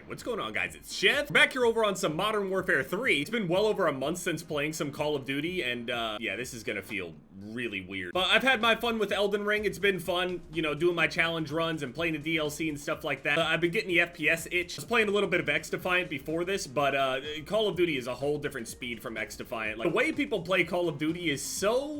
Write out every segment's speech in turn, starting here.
What's going on, guys? It's Chef. We're back here over on some Modern Warfare 3. It's been well over a month since playing some Call of Duty, and yeah, this is gonna feel really weird. But I've had my fun with Elden Ring. It's been fun, you know, doing my challenge runs and playing the DLC and stuff like that. I've been getting the FPS itch. I was playing a little bit of X-Defiant before this, but Call of Duty is a whole different speed from X-Defiant. Like, the way people play Call of Duty is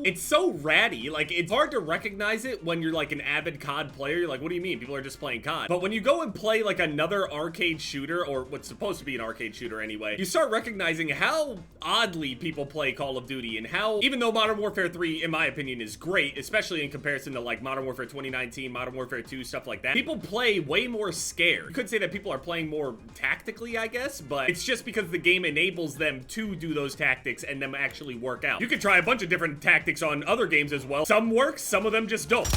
it's so ratty. Like, it's hard to recognize it when you're like an avid COD player. You're like, what do you mean? People are just playing COD. But when you go and play like another arcade shooter, or what's supposed to be an arcade shooter anyway, you start recognizing how oddly people play Call of Duty, and how, even though Modern Warfare 3, in my opinion, is great, especially in comparison to like Modern Warfare 2019, Modern Warfare 2, stuff like that, people play way more scared. You could say that people are playing more tactically, I guess, but it's just because the game enables them to do those tactics and them actually work out. You could try a bunch of different tactics on other games as well. Some work, some of them just don't.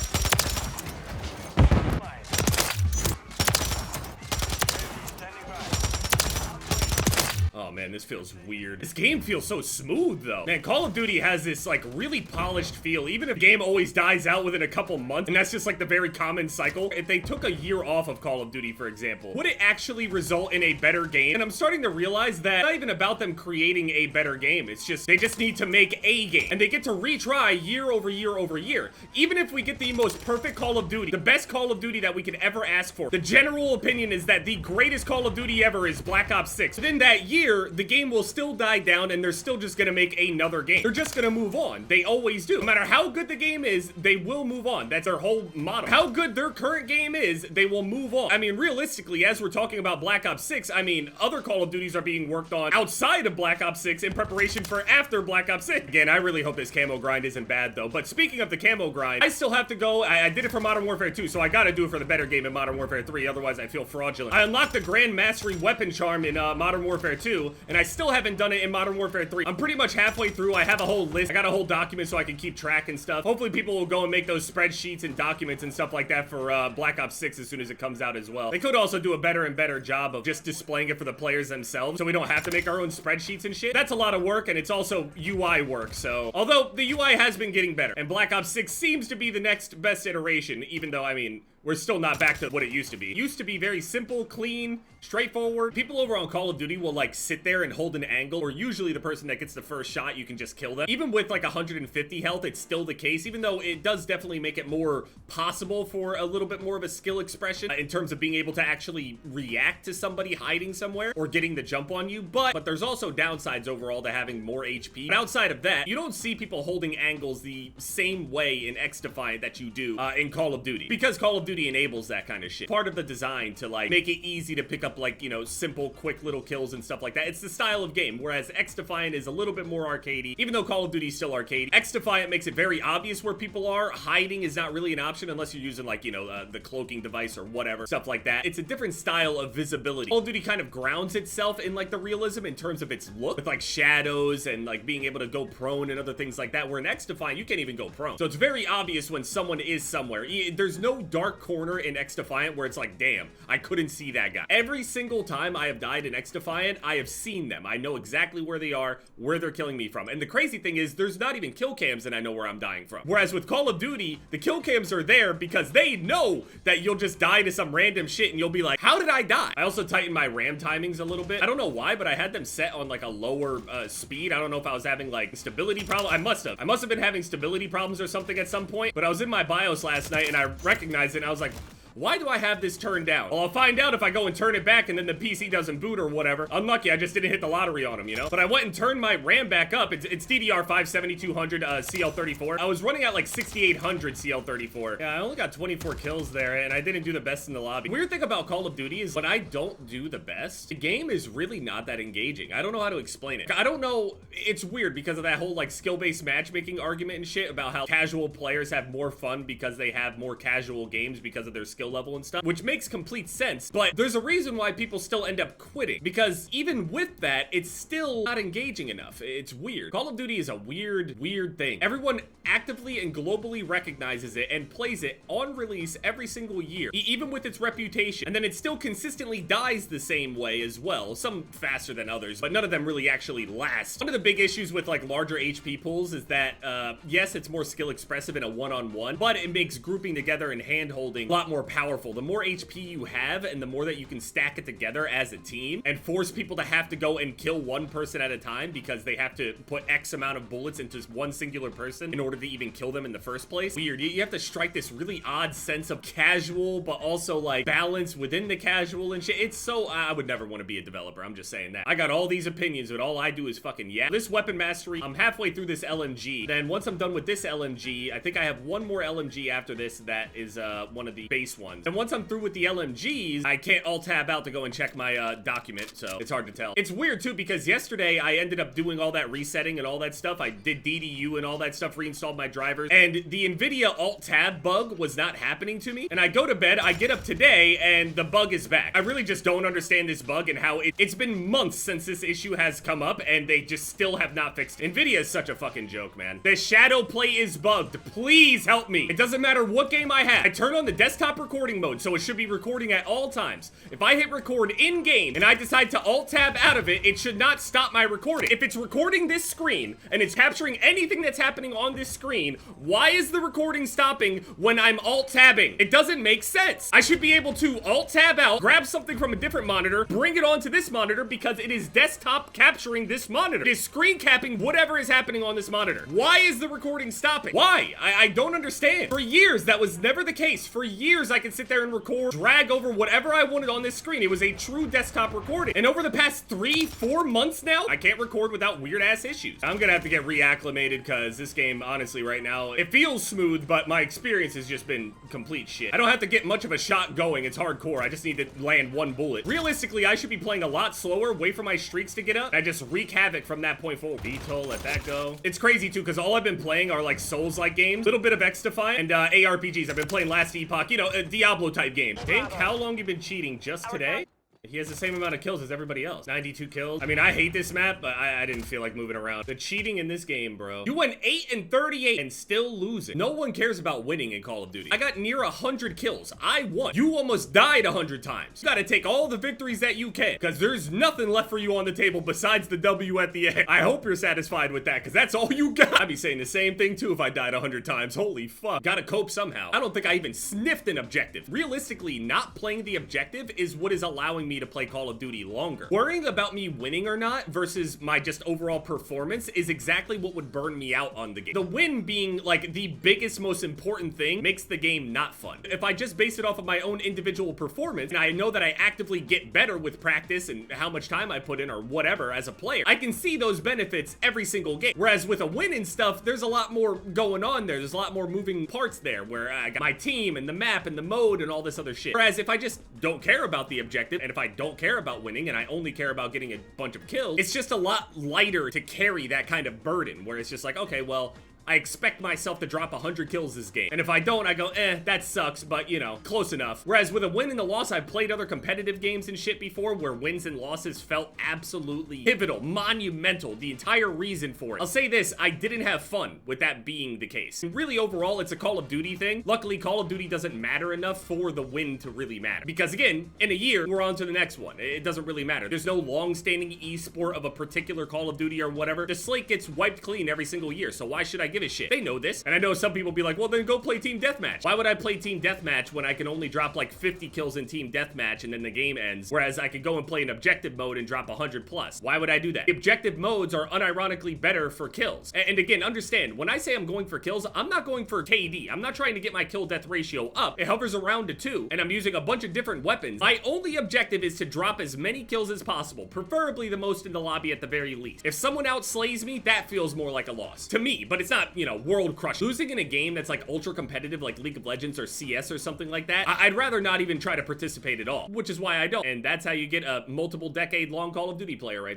Oh man, this feels weird. This game feels so smooth though. Man, Call of Duty has this like really polished feel, even if the game always dies out within a couple months, and that's just like the very common cycle. If they took a year off of Call of Duty, for example, would it actually result in a better game? And I'm starting to realize that it's not even about them creating a better game. It's just, they just need to make a game, and they get to retry year over year over year. Even if we get the most perfect Call of Duty, the best Call of Duty that we could ever ask for, the general opinion is that the greatest Call of Duty ever is Black Ops 6. Within that year, the game will still die down, and they're still just gonna make another game. They're just gonna move on. They always do. No matter how good the game is, they will move on. That's their whole motto. How good their current game is, they will move on. I mean, realistically, as we're talking about Black Ops 6, I mean, other Call of Duties are being worked on outside of Black Ops 6 in preparation for after Black Ops 6. Again, I really hope this camo grind isn't bad, though. But speaking of the camo grind, I still have to go. I did it for Modern Warfare 2, so I gotta do it for the better game in Modern Warfare 3, otherwise I feel fraudulent. I unlocked the Grand Mastery weapon charm in Modern Warfare 2, and I still haven't done it in Modern Warfare 3. I'm pretty much halfway through. I have a whole list. I got a whole document so I can keep track and stuff. Hopefully people will go and make those spreadsheets and documents and stuff like that for Black Ops 6 as soon as it comes out as well. They could also do a better and better job of just displaying it for the players themselves, so we don't have to make our own spreadsheets and shit. That's a lot of work, and it's also UI work, so although the UI has been getting better, and Black Ops 6 seems to be the next best iteration, even though, I mean, we're still not back to what it used to be. It used to be very simple, clean, straightforward. People over on Call of Duty will like sit there and hold an angle, or usually the person that gets the first shot, you can just kill them. Even with like 150 health, it's still the case, even though it does definitely make it more possible for a little bit more of a skill expression in terms of being able to actually react to somebody hiding somewhere or getting the jump on you. But there's also downsides overall to having more HP. But outside of that, you don't see people holding angles the same way in X-Defiant that you do in Call of Duty, because Call of Duty enables that kind of shit. Part of the design to like make it easy to pick up like, you know, simple, quick little kills and stuff like that. It's the style of game, whereas X-Defiant is a little bit more arcadey, even though Call of Duty is still arcade. X-Defiant makes it very obvious where people are. Hiding is not really an option unless you're using like, you know, the cloaking device or whatever, stuff like that. It's a different style of visibility. Call of Duty kind of grounds itself in like the realism in terms of its look, with like shadows and like being able to go prone and other things like that, where in X-Defiant you can't even go prone. So it's very obvious when someone is somewhere. There's no dark corner in X-Defiant where it's like, damn, I couldn't see that guy. Every single time I have died in X-Defiant, I have seen them. I know exactly where they are, where they're killing me from. And the crazy thing is, there's not even kill cams and I know where I'm dying from. Whereas with Call of Duty, the kill cams are there because they know that you'll just die to some random shit and you'll be like, how did I die? I also tightened my RAM timings a little bit. I don't know why, but I had them set on like a lower speed. I don't know if I was having like stability problems. I must have been having stability problems or something at some point, but I was in my BIOS last night and I recognized it and I was like, why do I have this turned down? Well, I'll find out if I go and turn it back and then the PC doesn't boot or whatever. Unlucky, I just didn't hit the lottery on them, you know? But I went and turned my RAM back up. It's DDR5 7200 CL34. I was running at like 6800 CL34. Yeah, I only got 24 kills there and I didn't do the best in the lobby. Weird thing about Call of Duty is when I don't do the best, the game is really not that engaging. I don't know how to explain it. I don't know, it's weird because of that whole like skill-based matchmaking argument and shit about how casual players have more fun because they have more casual games because of their skill level and stuff, which makes complete sense, but there's a reason why people still end up quitting, because even with that, it's still not engaging enough. It's weird. Call of Duty is a weird thing. Everyone actively and globally recognizes it and plays it on release every single year, even with its reputation, and then it still consistently dies the same way as well, some faster than others, but none of them really actually last. One of the big issues with like larger HP pools is that yes, it's more skill expressive in a one-on-one, but it makes grouping together and hand-holding a lot more powerful powerful. The more HP you have and the more that you can stack it together as a team and force people to have to go and kill one person at a time because they have to put X amount of bullets into one singular person in order to even kill them in the first place. Weird. You have to strike this really odd sense of casual, but also like balance within the casual and shit. It's so, I would never want to be a developer. I'm just saying that. I got all these opinions, but all I do is fucking This weapon mastery, I'm halfway through this LMG. Then once I'm done with this LMG, I think I have one more LMG after this that is one of the base ones. And once I'm through with the LMGs, I can't alt-tab out to go and check my document, so it's hard to tell. It's weird too because yesterday I ended up doing all that resetting and all that stuff. I did DDU and all that stuff, reinstalled my drivers, and the NVIDIA alt-tab bug was not happening to me. And I go to bed, I get up today, and the bug is back. I really just don't understand this bug and how it's been months since this issue has come up, and they just still have not fixed it. NVIDIA is such a fucking joke, man. The shadow play is bugged. Please help me. It doesn't matter what game I have. I turn on the desktop recording mode, so it should be recording at all times. If I hit record in-game and I decide to alt-tab out of it, it should not stop my recording. If it's recording this screen and it's capturing anything that's happening on this screen, why is the recording stopping when I'm alt-tabbing? It doesn't make sense. I should be able to alt-tab out, grab something from a different monitor, bring it onto this monitor because it is desktop capturing this monitor. It is screen capping whatever is happening on this monitor. Why is the recording stopping? Why? I don't understand. For years, that was never the case. For years, I could sit there and record, drag over whatever I wanted on this screen. It was a true desktop recording. And over the past 3-4 months now, I can't record without weird-ass issues. I'm gonna have to get reacclimated because this game, honestly, right now, it feels smooth, but my experience has just been complete shit. I don't have to get much of a shot going. It's hardcore. I just need to land one bullet. Realistically, I should be playing a lot slower, wait for my streaks to get up, and I just wreak havoc from that point forward. VTOL, let that go. It's crazy, too, because all I've been playing are, like, Souls-like games, little bit of X-Defy, and ARPGs. I've been playing Last Epoch, you know, Diablo-type games. Think how long you've been cheating just today? He has the same amount of kills as everybody else. 92 kills. I mean, I hate this map, but I didn't feel like moving around. The cheating in this game, bro. You went 8-38 and still losing. No one cares about winning in Call of Duty. I got near 100 kills. I won. You almost died 100 times. You gotta take all the victories that you can, because there's nothing left for you on the table besides the W at the end. I hope you're satisfied with that, because that's all you got. I'd be saying the same thing, too, if I died 100 times. Holy fuck. Gotta cope somehow. I don't think I even sniffed an objective. Realistically, not playing the objective is what is allowing me to play Call of Duty longer. Worrying about me winning or not versus my just overall performance is exactly what would burn me out on the game. The win being like the biggest, most important thing makes the game not fun. If I just base it off of my own individual performance, and I know that I actively get better with practice and how much time I put in or whatever as a player, I can see those benefits every single game. Whereas with a win and stuff, there's a lot more going on there. There's a lot more moving parts there where I got my team and the map and the mode and all this other shit. Whereas if I just don't care about the objective, and if I don't care about winning and I only care about getting a bunch of kills, it's just a lot lighter to carry that kind of burden where it's just like, okay, well, I expect myself to drop 100 kills this game. And if I don't, I go, that sucks, but you know, close enough. Whereas with a win and a loss, I've played other competitive games and shit before where wins and losses felt absolutely pivotal, monumental, the entire reason for it. I'll say this, I didn't have fun with that being the case. And really overall, it's a Call of Duty thing. Luckily, Call of Duty doesn't matter enough for the win to really matter. Because again, in a year, we're on to the next one. It doesn't really matter. There's no long-standing esport of a particular Call of Duty or whatever. The slate gets wiped clean every single year, so why should I give a shit? They know this. And I know some people be like, well, then go play Team Deathmatch. Why would I play Team Deathmatch when I can only drop like 50 kills in Team Deathmatch and then the game ends? Whereas I could go and play an objective mode and drop 100 plus. Why would I do that? The objective modes are unironically better for kills. And again, understand, when I say I'm going for kills, I'm not going for KD. I'm not trying to get my kill death ratio up. It hovers around to 2, and I'm using a bunch of different weapons. My only objective is to drop as many kills as possible, preferably the most in the lobby at the very least. If someone outslays me, that feels more like a loss. To me, but it's not, you know, world crush. Losing in a game that's like ultra competitive like League of Legends or CS or something like that, I'd rather not even try to participate at all, which is why I don't. And that's how you get a multiple decade long Call of Duty player right there.